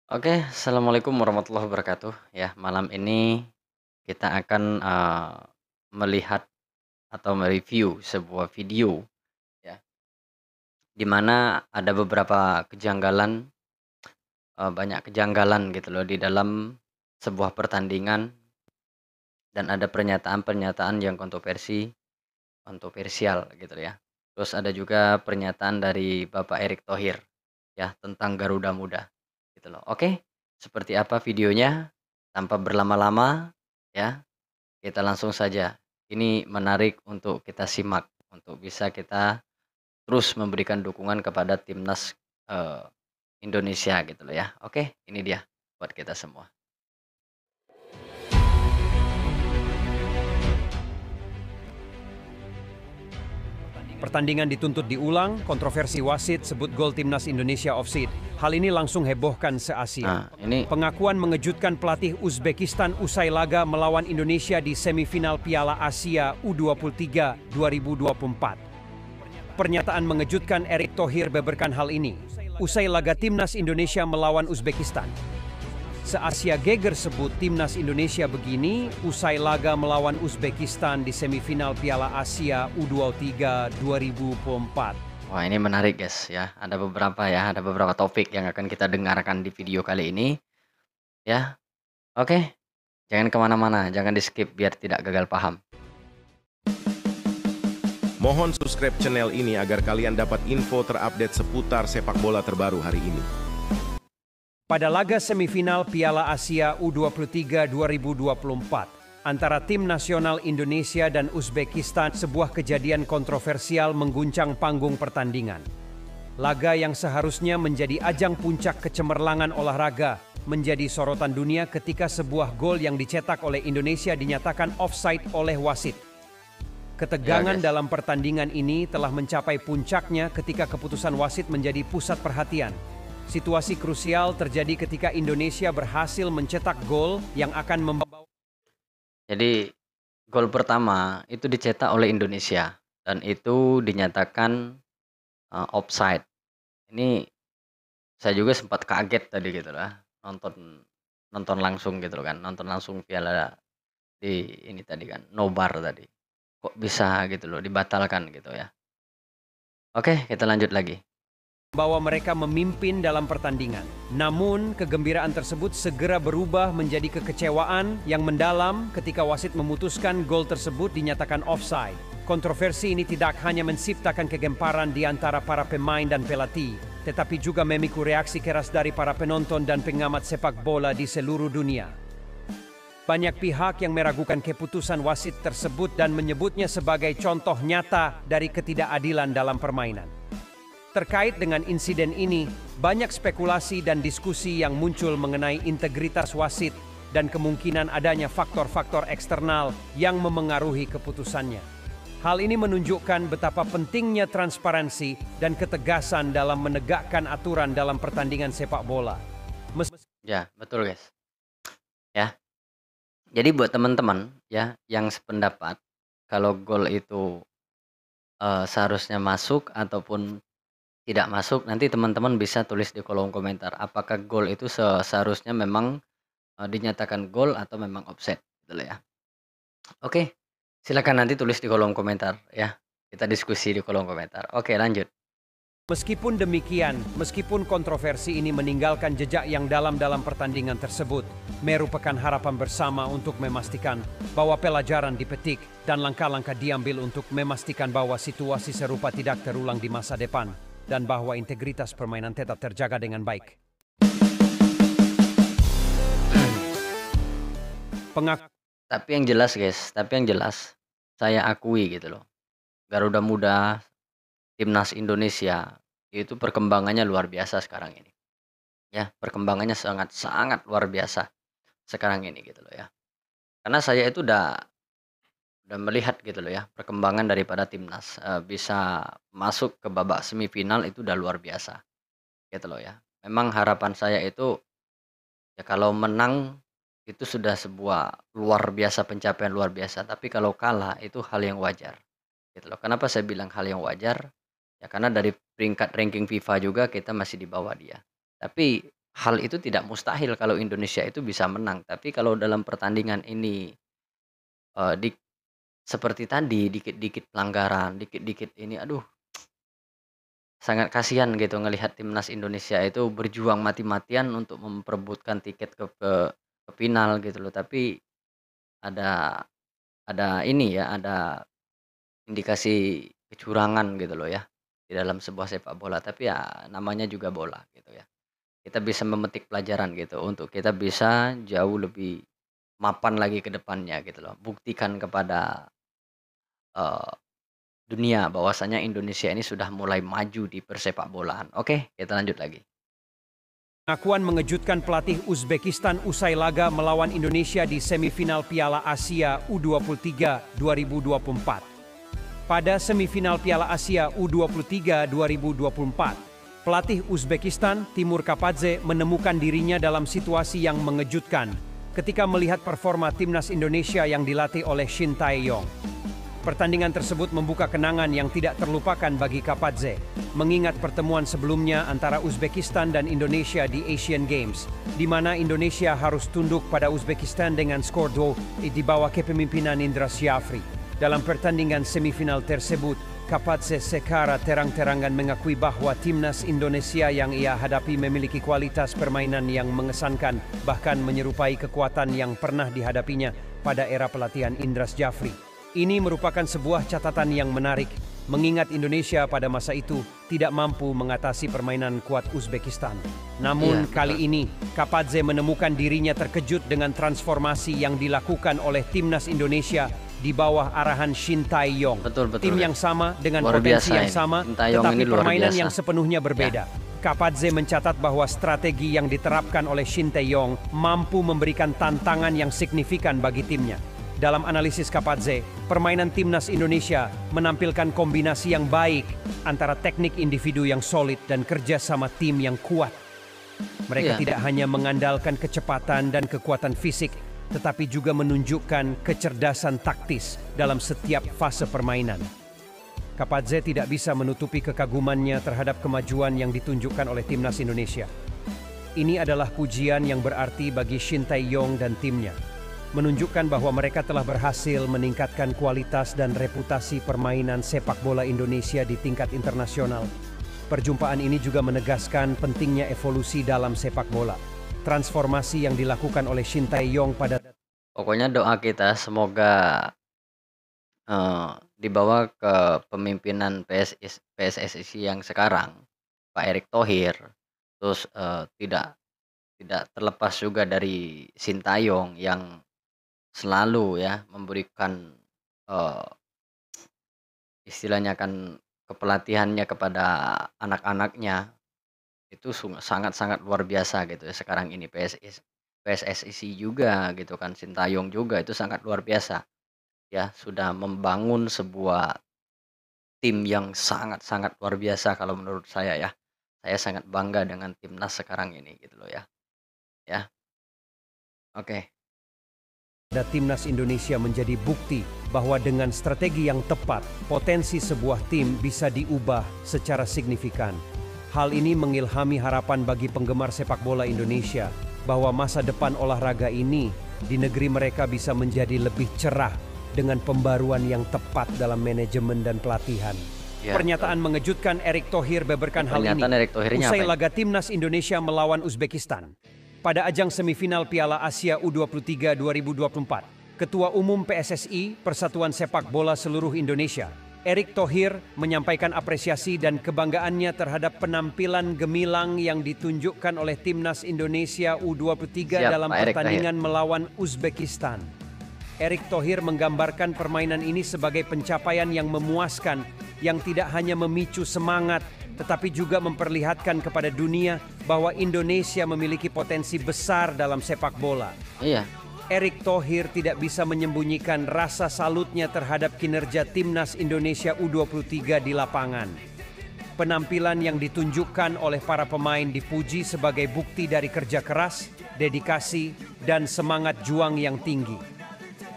Oke, assalamualaikum warahmatullahi wabarakatuh. Ya, malam ini kita akan melihat atau mereview sebuah video, ya, di mana ada beberapa kejanggalan, banyak kejanggalan gitu loh di dalam sebuah pertandingan dan ada pernyataan-pernyataan yang kontroversial gitu ya. Terus ada juga pernyataan dari Bapak Erick Thohir ya tentang Garuda Muda gitu loh. Oke, seperti apa videonya? Tanpa berlama-lama ya, kita langsung saja. Ini menarik untuk kita simak, untuk bisa kita terus memberikan dukungan kepada timnas, Indonesia gitu loh ya. Oke, ini dia buat kita semua. Pertandingan dituntut diulang, kontroversi wasit sebut gol timnas Indonesia offside. Hal ini langsung hebohkan se-Asia. Nah, ini Pengakuan mengejutkan pelatih Uzbekistan usai laga melawan Indonesia di semifinal Piala Asia U23 2024. Pernyataan mengejutkan Erick Thohir beberkan hal ini usai laga timnas Indonesia melawan Uzbekistan. Se-Asia geger sebut timnas Indonesia begini usai laga melawan Uzbekistan di semifinal Piala Asia U23 2024. wah ini menarik guys ya, ada beberapa topik yang akan kita dengarkan di video kali ini ya. Oke, jangan kemana-mana, jangan di-skip biar tidak gagal paham. Mohon subscribe channel ini agar kalian dapat info terupdate seputar sepak bola terbaru hari ini. Pada laga semifinal Piala Asia U23 2024 antara tim nasional Indonesia dan Uzbekistan, sebuah kejadian kontroversial mengguncang panggung pertandingan. Laga yang seharusnya menjadi ajang puncak kecemerlangan olahraga menjadi sorotan dunia ketika sebuah gol yang dicetak oleh Indonesia dinyatakan offside oleh wasit. Ketegangan dalam pertandingan ini telah mencapai puncaknya ketika keputusan wasit menjadi pusat perhatian. Situasi krusial terjadi ketika Indonesia berhasil mencetak gol yang akan membawa. Jadi gol pertama itu dicetak oleh Indonesia dan itu dinyatakan, offside. Ini saya juga sempat kaget tadi gitu lah, nonton nonton langsung gitu kan, nonton langsung piala di ini tadi kan, nobar tadi. Kok bisa gitu loh dibatalkan gitu ya. Oke, kita lanjut lagi. Bahwa mereka memimpin dalam pertandingan. Namun, kegembiraan tersebut segera berubah menjadi kekecewaan yang mendalam ketika wasit memutuskan gol tersebut dinyatakan offside. Kontroversi ini tidak hanya menciptakan kegemparan di antara para pemain dan pelatih, tetapi juga memicu reaksi keras dari para penonton dan pengamat sepak bola di seluruh dunia. Banyak pihak yang meragukan keputusan wasit tersebut dan menyebutnya sebagai contoh nyata dari ketidakadilan dalam permainan. Terkait dengan insiden ini, banyak spekulasi dan diskusi yang muncul mengenai integritas wasit dan kemungkinan adanya faktor-faktor eksternal yang memengaruhi keputusannya. Hal ini menunjukkan betapa pentingnya transparansi dan ketegasan dalam menegakkan aturan dalam pertandingan sepak bola. Ya, betul guys. Ya, jadi buat teman-teman ya yang sependapat kalau gol itu, seharusnya masuk ataupun tidak masuk, nanti teman-teman bisa tulis di kolom komentar apakah gol itu seharusnya memang, dinyatakan gol atau memang offside gitu loh ya. Oke, silakan nanti tulis di kolom komentar ya, kita diskusi di kolom komentar. Oke lanjut. Meskipun demikian, meskipun kontroversi ini meninggalkan jejak yang dalam dalam pertandingan tersebut, merupakan harapan bersama untuk memastikan bahwa pelajaran dipetik dan langkah-langkah diambil untuk memastikan bahwa situasi serupa tidak terulang di masa depan dan bahwa integritas permainan tetap terjaga dengan baik. Tapi yang jelas, saya akui gitu loh, Garuda Muda, timnas Indonesia, itu perkembangannya luar biasa sekarang ini. Ya, perkembangannya sangat-sangat luar biasa sekarang ini gitu loh ya. Karena saya itu udah melihat gitu loh ya, perkembangan daripada timnas, bisa masuk ke babak semifinal itu udah luar biasa, gitu loh ya. Memang harapan saya itu, ya kalau menang itu sudah sebuah luar biasa, pencapaian luar biasa, tapi kalau kalah itu hal yang wajar, gitu loh. Kenapa saya bilang hal yang wajar? Ya karena dari peringkat ranking FIFA juga kita masih di bawah dia. Tapi hal itu tidak mustahil kalau Indonesia itu bisa menang, tapi kalau dalam pertandingan ini, eee, dik seperti tadi dikit-dikit pelanggaran, dikit-dikit ini, aduh sangat kasihan gitu ngelihat timnas Indonesia itu berjuang mati-matian untuk memperebutkan tiket ke final gitu loh, tapi ada ini ya, ada indikasi kecurangan gitu loh ya, di dalam sebuah sepak bola, tapi ya namanya juga bola gitu ya. Kita bisa memetik pelajaran gitu untuk kita bisa jauh lebih mapan lagi ke depannya gitu loh. Buktikan kepada, eee, dunia bahwasanya Indonesia ini sudah mulai maju di persepakbolaan. Oke, kita lanjut lagi. Pengakuan mengejutkan pelatih Uzbekistan usai laga melawan Indonesia di semifinal Piala Asia U23 2024. Pada semifinal Piala Asia U23 2024, pelatih Uzbekistan Timur Kapadze menemukan dirinya dalam situasi yang mengejutkan ketika melihat performa timnas Indonesia yang dilatih oleh Shin Tae-yong. Pertandingan tersebut membuka kenangan yang tidak terlupakan bagi Kapadze, mengingat pertemuan sebelumnya antara Uzbekistan dan Indonesia di Asian Games, di mana Indonesia harus tunduk pada Uzbekistan dengan skor 2 di bawah kepemimpinan Indra Syafri. Dalam pertandingan semifinal tersebut, Kapadze secara terang-terangan mengakui bahwa timnas Indonesia yang ia hadapi memiliki kualitas permainan yang mengesankan, bahkan menyerupai kekuatan yang pernah dihadapinya pada era pelatihan Indra Syafri. Ini merupakan sebuah catatan yang menarik, mengingat Indonesia pada masa itu tidak mampu mengatasi permainan kuat Uzbekistan. Namun Iya, kali betul. ini, Kapadze menemukan dirinya terkejut dengan transformasi yang dilakukan oleh timnas Indonesia di bawah arahan Shin Tae-yong. Betul, betul, Tim ya. yang sama dengan Luar potensi biasa yang ini. sama, Shin Tae-yong tetapi ini luar permainan biasa. yang sepenuhnya berbeda. Kapadze mencatat bahwa strategi yang diterapkan oleh Shin Tae-yong mampu memberikan tantangan yang signifikan bagi timnya. Dalam analisis Kapadze, permainan timnas Indonesia menampilkan kombinasi yang baik antara teknik individu yang solid dan kerja sama tim yang kuat. Mereka Iya. tidak hanya mengandalkan kecepatan dan kekuatan fisik, tetapi juga menunjukkan kecerdasan taktis dalam setiap fase permainan. Kapadze tidak bisa menutupi kekagumannya terhadap kemajuan yang ditunjukkan oleh timnas Indonesia. Ini adalah pujian yang berarti bagi Shin Tae-yong dan timnya, menunjukkan bahwa mereka telah berhasil meningkatkan kualitas dan reputasi permainan sepak bola Indonesia di tingkat internasional. Perjumpaan ini juga menegaskan pentingnya evolusi dalam sepak bola. Transformasi yang dilakukan oleh Shin Tae-yong pada Pokoknya doa kita semoga, dibawa ke pemimpinan PSSI yang sekarang, Pak Erick Thohir, terus, tidak terlepas juga dari Sintayong yang selalu ya memberikan, eee, istilahnya kan kepelatihannya kepada anak-anaknya, itu sangat-sangat luar biasa gitu ya sekarang ini PSSI juga gitu kan, Sintayong juga itu sangat luar biasa ya, sudah membangun sebuah tim yang sangat-sangat luar biasa kalau menurut saya ya. Saya sangat bangga dengan timnas sekarang ini gitu loh ya, ya. Oke. timnas Indonesia menjadi bukti bahwa dengan strategi yang tepat, potensi sebuah tim bisa diubah secara signifikan. Hal ini mengilhami harapan bagi penggemar sepak bola Indonesia bahwa masa depan olahraga ini di negeri mereka bisa menjadi lebih cerah dengan pembaruan yang tepat dalam manajemen dan pelatihan. Ya, Pernyataan mengejutkan Erick Thohir beberkan hal ini pernyataan Erick Thohirnya usai apa ini? laga timnas Indonesia melawan Uzbekistan. Pada ajang semifinal Piala Asia U23 2024, Ketua Umum PSSI Persatuan Sepak Bola Seluruh Indonesia, Erick Thohir menyampaikan apresiasi dan kebanggaannya terhadap penampilan gemilang yang ditunjukkan oleh timnas Indonesia U23 Siap, dalam Pak Erick pertandingan melawan Uzbekistan. Erick Thohir menggambarkan permainan ini sebagai pencapaian yang memuaskan, yang tidak hanya memicu semangat, tetapi juga memperlihatkan kepada dunia bahwa Indonesia memiliki potensi besar dalam sepak bola. Iya, Erick Thohir tidak bisa menyembunyikan rasa salutnya terhadap kinerja timnas Indonesia U23 di lapangan. Penampilan yang ditunjukkan oleh para pemain dipuji sebagai bukti dari kerja keras, dedikasi, dan semangat juang yang tinggi.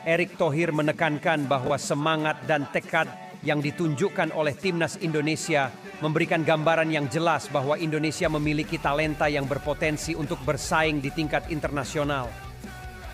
Erick Thohir menekankan bahwa semangat dan tekad yang ditunjukkan oleh timnas Indonesia memberikan gambaran yang jelas bahwa Indonesia memiliki talenta yang berpotensi untuk bersaing di tingkat internasional.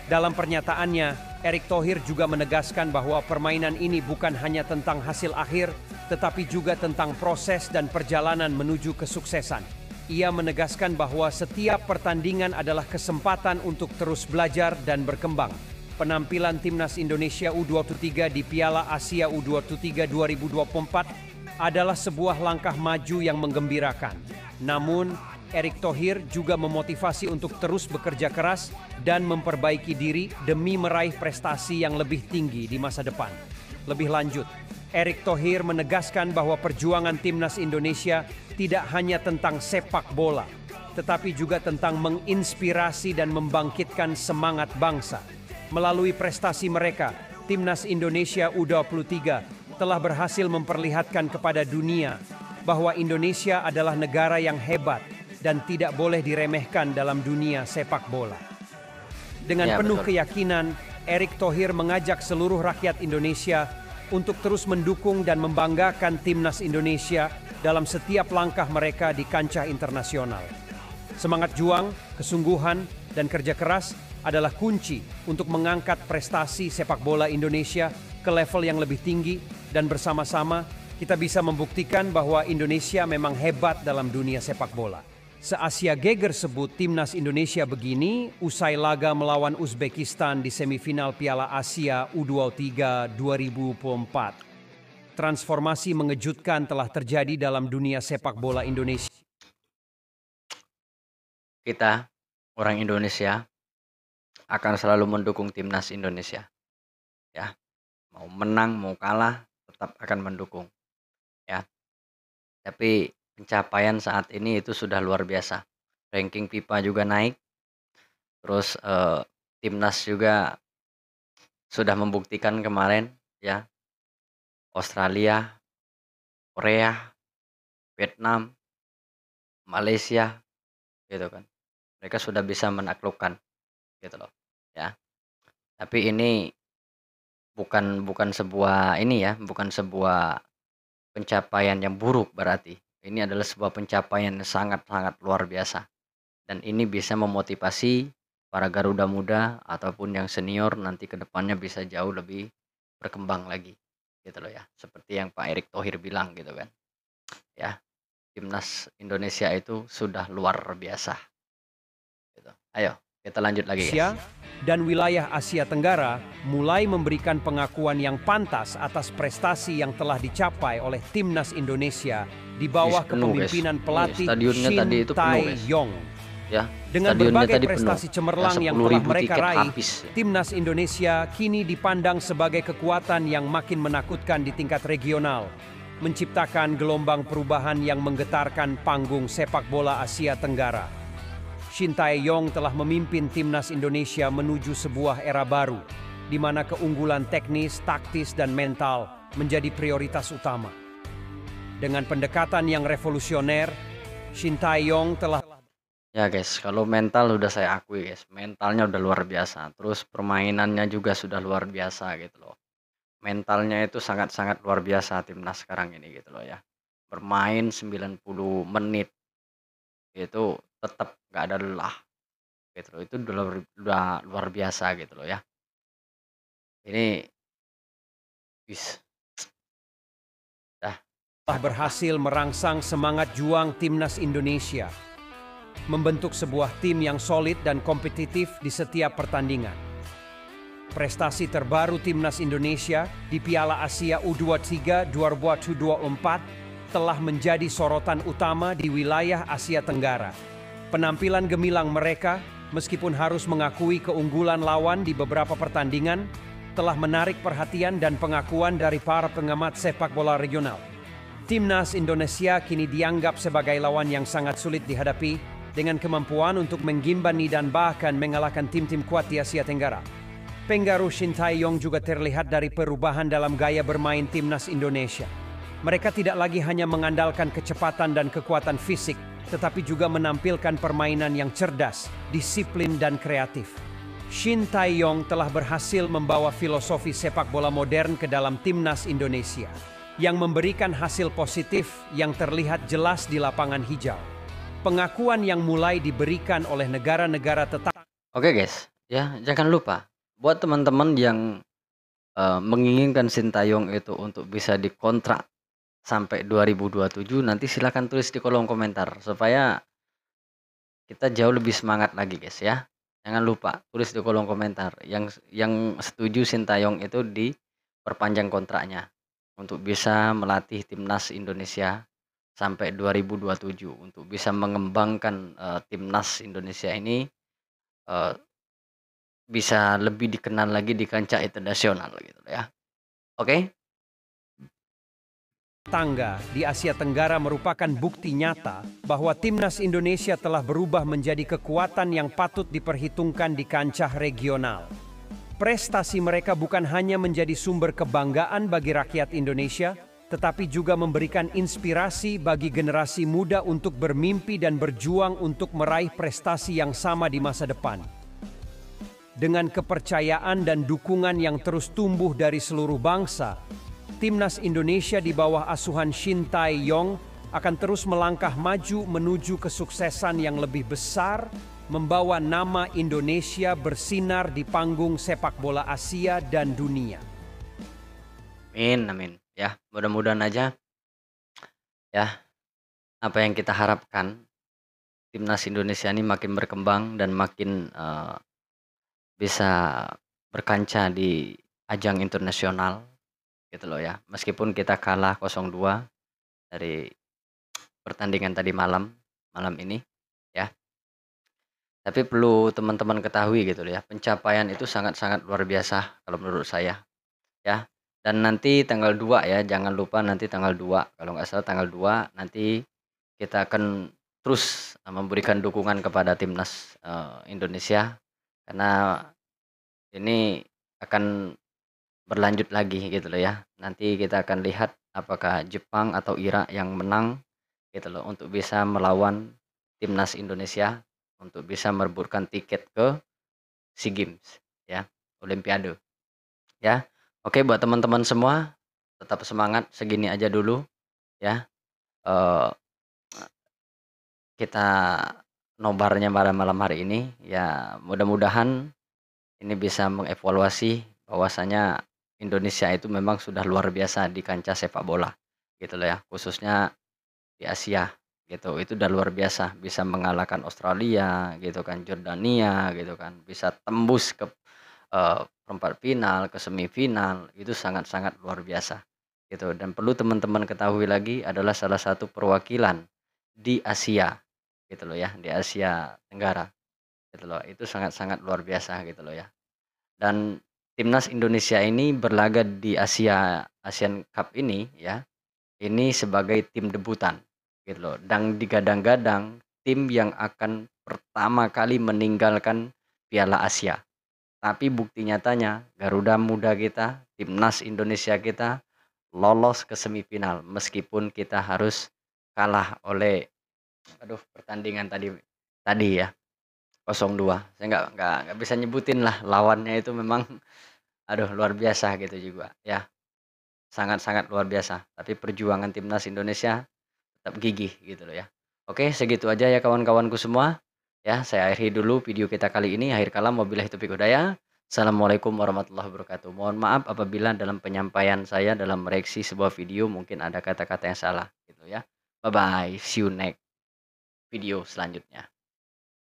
Dalam pernyataannya, Erick Thohir juga menegaskan bahwa permainan ini bukan hanya tentang hasil akhir, tetapi juga tentang proses dan perjalanan menuju kesuksesan. Ia menegaskan bahwa setiap pertandingan adalah kesempatan untuk terus belajar dan berkembang. Penampilan timnas Indonesia U23 di Piala Asia U23 2024 adalah sebuah langkah maju yang menggembirakan. Namun, Erick Thohir juga memotivasi untuk terus bekerja keras dan memperbaiki diri demi meraih prestasi yang lebih tinggi di masa depan. Lebih lanjut, Erick Thohir menegaskan bahwa perjuangan timnas Indonesia tidak hanya tentang sepak bola, tetapi juga tentang menginspirasi dan membangkitkan semangat bangsa. Melalui prestasi mereka, timnas Indonesia U23 telah berhasil memperlihatkan kepada dunia bahwa Indonesia adalah negara yang hebat dan tidak boleh diremehkan dalam dunia sepak bola. Dengan penuh keyakinan, Erick Thohir mengajak seluruh rakyat Indonesia untuk terus mendukung dan membanggakan timnas Indonesia dalam setiap langkah mereka di kancah internasional. Semangat juang, kesungguhan, dan kerja keras adalah kunci untuk mengangkat prestasi sepak bola Indonesia ke level yang lebih tinggi, dan bersama-sama kita bisa membuktikan bahwa Indonesia memang hebat dalam dunia sepak bola. Se-Asia Geger sebut timnas Indonesia begini usai laga melawan Uzbekistan di semifinal Piala Asia U23 2024. Transformasi mengejutkan telah terjadi dalam dunia sepak bola Indonesia. Kita, orang Indonesia, akan selalu mendukung timnas Indonesia. Ya, mau menang, mau kalah, tetap akan mendukung. Ya, tapi pencapaian saat ini itu sudah luar biasa. Ranking FIFA juga naik. Terus timnas juga sudah membuktikan kemarin, ya. Australia, Korea, Vietnam, Malaysia, gitu kan. Mereka sudah bisa menaklukkan, gitu loh, ya. Tapi ini bukan sebuah bukan sebuah pencapaian yang buruk berarti. Ini adalah sebuah pencapaian yang sangat-sangat luar biasa. Dan ini bisa memotivasi para Garuda Muda ataupun yang senior nanti ke depannya bisa jauh lebih berkembang lagi. Gitu loh ya. Seperti yang Pak Erick Thohir bilang gitu kan. Ya, timnas Indonesia itu sudah luar biasa. Gitu. Ayo, kita lanjut lagi guys. Dan wilayah Asia Tenggara mulai memberikan pengakuan yang pantas atas prestasi yang telah dicapai oleh timnas Indonesia di bawah kepemimpinan pelatih Shin Tae-yong. Ya, dengan berbagai prestasi cemerlang yang telah mereka raih, timnas Indonesia kini dipandang sebagai kekuatan yang makin menakutkan di tingkat regional, menciptakan gelombang perubahan yang menggetarkan panggung sepak bola Asia Tenggara. Shin Tae-yong telah memimpin timnas Indonesia menuju sebuah era baru, di mana keunggulan teknis, taktis, dan mental menjadi prioritas utama. Dengan pendekatan yang revolusioner, Shin Tae-yong telah... Ya guys, kalau mental udah saya akui guys, mentalnya udah luar biasa. Terus permainannya juga sudah luar biasa gitu loh. Mentalnya itu sangat-sangat luar biasa timnas sekarang ini gitu loh ya. Bermain 90 menit itu tetap gak ada lelah gitu loh. Itu udah luar biasa gitu loh ya. Ini telah berhasil merangsang semangat juang timnas Indonesia, membentuk sebuah tim yang solid dan kompetitif di setiap pertandingan. Prestasi terbaru timnas Indonesia di Piala Asia U23 2024 telah menjadi sorotan utama di wilayah Asia Tenggara. Penampilan gemilang mereka, meskipun harus mengakui keunggulan lawan di beberapa pertandingan, telah menarik perhatian dan pengakuan dari para pengamat sepak bola regional. Timnas Indonesia kini dianggap sebagai lawan yang sangat sulit dihadapi, dengan kemampuan untuk menggimbani dan bahkan mengalahkan tim-tim kuat di Asia Tenggara. Pengaruh Shin Tae-yong juga terlihat dari perubahan dalam gaya bermain timnas Indonesia. Mereka tidak lagi hanya mengandalkan kecepatan dan kekuatan fisik, tetapi juga menampilkan permainan yang cerdas, disiplin, dan kreatif. Shin Tae-yong telah berhasil membawa filosofi sepak bola modern ke dalam timnas Indonesia. yang memberikan hasil positif yang terlihat jelas di lapangan hijau. Pengakuan yang mulai diberikan oleh negara-negara tetangga. Oke guys, ya jangan lupa buat teman-teman yang menginginkan Sintayong itu untuk bisa dikontrak sampai 2027, nanti silakan tulis di kolom komentar supaya kita jauh lebih semangat lagi guys ya. Jangan lupa tulis di kolom komentar yang setuju Sintayong itu diperpanjang kontraknya untuk bisa melatih timnas Indonesia sampai 2027 untuk bisa mengembangkan timnas Indonesia ini bisa lebih dikenal lagi di kancah internasional gitu ya. Oke? Tangga di Asia Tenggara merupakan bukti nyata bahwa timnas Indonesia telah berubah menjadi kekuatan yang patut diperhitungkan di kancah regional. Prestasi mereka bukan hanya menjadi sumber kebanggaan bagi rakyat Indonesia, tetapi juga memberikan inspirasi bagi generasi muda untuk bermimpi dan berjuang untuk meraih prestasi yang sama di masa depan. Dengan kepercayaan dan dukungan yang terus tumbuh dari seluruh bangsa, Timnas Indonesia di bawah asuhan Shin Tae-yong akan terus melangkah maju menuju kesuksesan yang lebih besar, membawa nama Indonesia bersinar di panggung sepak bola Asia dan dunia. Amin, amin. Ya, mudah-mudahan aja ya apa yang kita harapkan timnas Indonesia ini makin berkembang dan makin bisa berkancah di ajang internasional gitu loh ya. Meskipun kita kalah 0-2 dari pertandingan tadi malam ini ya. Tapi perlu teman-teman ketahui gitu loh ya, pencapaian itu sangat-sangat luar biasa kalau menurut saya ya. Dan nanti tanggal 2 ya, jangan lupa nanti tanggal 2, kalau nggak salah tanggal 2 nanti kita akan terus memberikan dukungan kepada timnas Indonesia karena ini akan berlanjut lagi gitu loh ya. Nanti kita akan lihat apakah Jepang atau Irak yang menang gitu loh untuk bisa melawan timnas Indonesia untuk bisa merebutkan tiket ke SEA Games ya, Olimpiade. Ya. Oke buat teman-teman semua tetap semangat, segini aja dulu ya. Kita nobarnya pada malam hari ini ya, mudah-mudahan ini bisa mengevaluasi bahwasanya Indonesia itu memang sudah luar biasa di kancah sepak bola gitu loh ya, khususnya di Asia gitu. Itu udah luar biasa bisa mengalahkan Australia gitu kan, Jordania gitu kan, bisa tembus ke perempat final, ke semifinal, itu sangat-sangat luar biasa gitu. Dan perlu teman-teman ketahui lagi adalah salah satu perwakilan di Asia gitu loh ya, di Asia Tenggara gitu loh. Itu sangat-sangat luar biasa gitu loh ya. Dan timnas Indonesia ini berlaga di Asian Cup ini ya, ini sebagai tim debutan gitu loh. Dan digadang-gadang tim yang akan pertama kali meninggalkan Piala Asia. Tapi bukti nyatanya Garuda Muda kita, timnas Indonesia kita lolos ke semifinal meskipun kita harus kalah oleh pertandingan tadi ya 0-2. Saya nggak bisa nyebutin lah lawannya itu memang luar biasa gitu juga ya. Sangat-sangat luar biasa. Tapi perjuangan timnas Indonesia tetap gigih gitu loh ya. Oke, segitu aja ya kawan-kawanku semua. Ya, saya akhiri dulu video kita kali ini. Akhir kalam, wabillahi taufiq hidayah. Assalamualaikum warahmatullahi wabarakatuh. Mohon maaf apabila dalam penyampaian saya dalam mereaksi sebuah video mungkin ada kata-kata yang salah gitu ya. Bye bye. See you next video selanjutnya.